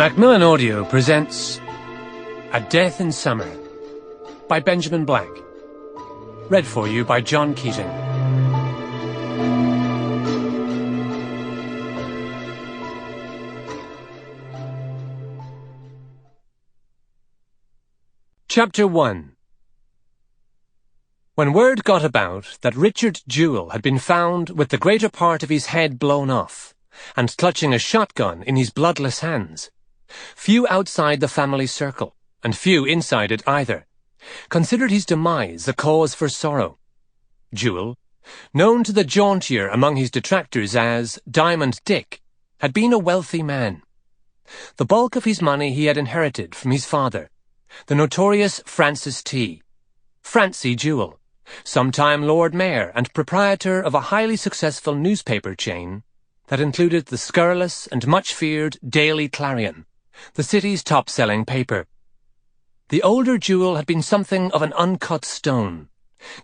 Macmillan Audio presents A Death in Summer by Benjamin Black. Read for you by John Keating. Chapter 1. When word got about that Richard Jewell had been found with the greater part of his head blown off, and clutching a shotgun in his bloodless hands, few outside the family circle, and few inside it either, considered his demise a cause for sorrow. Jewell, known to the jauntier among his detractors as Diamond Dick, had been a wealthy man. The bulk of his money he had inherited from his father, the notorious Francis T. Francie Jewell, sometime Lord Mayor and proprietor of a highly successful newspaper chain that included the scurrilous and much-feared Daily Clarion, the city's top-selling paper. The older Jewell had been something of an uncut stone,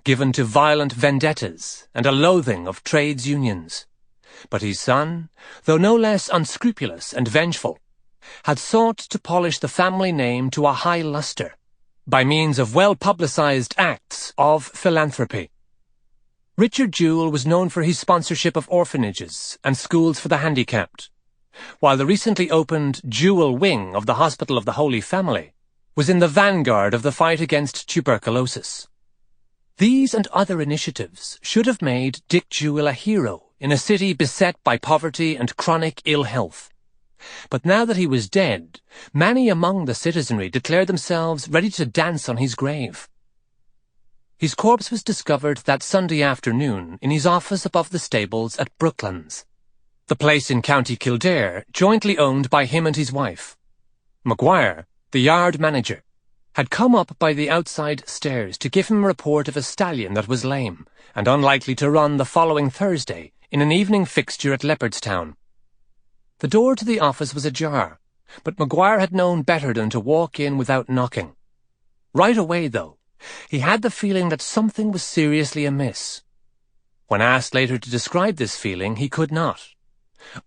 given to violent vendettas and a loathing of trades unions. But his son, though no less unscrupulous and vengeful, had sought to polish the family name to a high lustre, by means of well-publicized acts of philanthropy. Richard Jewell was known for his sponsorship of orphanages and schools for the handicapped, while the recently opened Jewell Wing of the Hospital of the Holy Family was in the vanguard of the fight against tuberculosis. These and other initiatives should have made Dick Jewell a hero in a city beset by poverty and chronic ill health. But now that he was dead, many among the citizenry declared themselves ready to dance on his grave. His corpse was discovered that Sunday afternoon in his office above the stables at Brooklands, the place in County Kildare jointly owned by him and his wife. Maguire, the yard manager, had come up by the outside stairs to give him a report of a stallion that was lame and unlikely to run the following Thursday in an evening fixture at Leopardstown. The door to the office was ajar, but Maguire had known better than to walk in without knocking. Right away, though, he had the feeling that something was seriously amiss. When asked later to describe this feeling, he could not.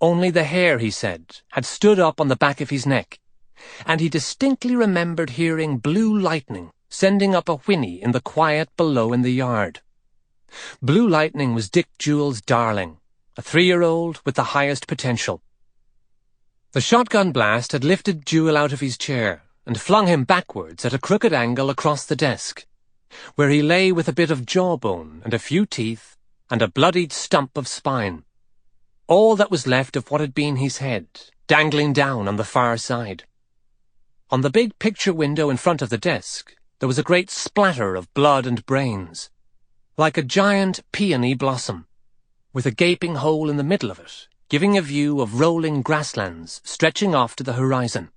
Only the hair, he said, had stood up on the back of his neck, and he distinctly remembered hearing blue lightning sending up a whinny in the quiet below in the yard. Blue Lightning was Dick Jewell's darling, a 3-year-old with the highest potential. The shotgun blast had lifted Jewell out of his chair and flung him backwards at a crooked angle across the desk, where he lay with a bit of jawbone and a few teeth and a bloodied stump of spine, all that was left of what had been his head, dangling down on the far side. On the big picture window in front of the desk, there was a great splatter of blood and brains, like a giant peony blossom, with a gaping hole in the middle of it, giving a view of rolling grasslands stretching off to the horizon.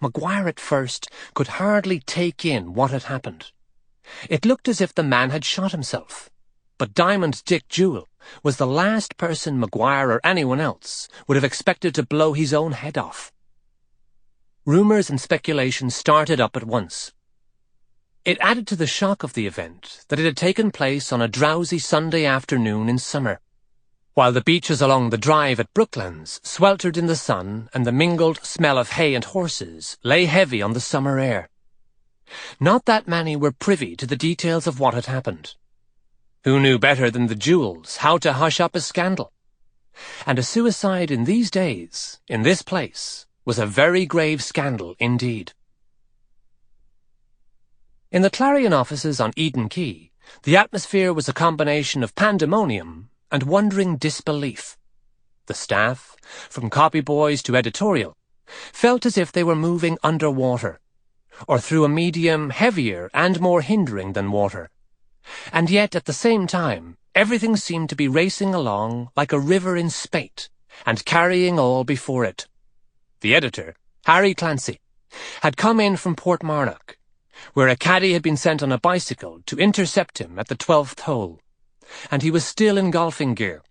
Maguire at first could hardly take in what had happened. It looked as if the man had shot himself, but Diamond Dick Jewell was the last person Maguire or anyone else would have expected to blow his own head off. Rumours and speculation started up at once. It added to the shock of the event that it had taken place on a drowsy Sunday afternoon in summer, while the beaches along the drive at Brooklands sweltered in the sun and the mingled smell of hay and horses lay heavy on the summer air. Not that many were privy to the details of what had happened. Who knew better than the Jewells how to hush up a scandal? And a suicide in these days, in this place, was a very grave scandal indeed. In the Clarion offices on Eden Quay, the atmosphere was a combination of pandemonium and wondering disbelief. The staff, from copy boys to editorial, felt as if they were moving underwater, or through a medium heavier and more hindering than water. And yet, at the same time, everything seemed to be racing along like a river in spate, and carrying all before it. The editor, Harry Clancy, had come in from Portmarnock, where a caddie had been sent on a bicycle to intercept him at the 12th hole, and he was still in golfing gear,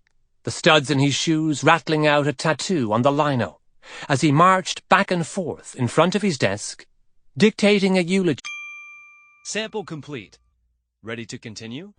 the studs in his shoes rattling out a tattoo on the lino, as he marched back and forth in front of his desk, dictating a eulogy. Sample complete. Ready to continue?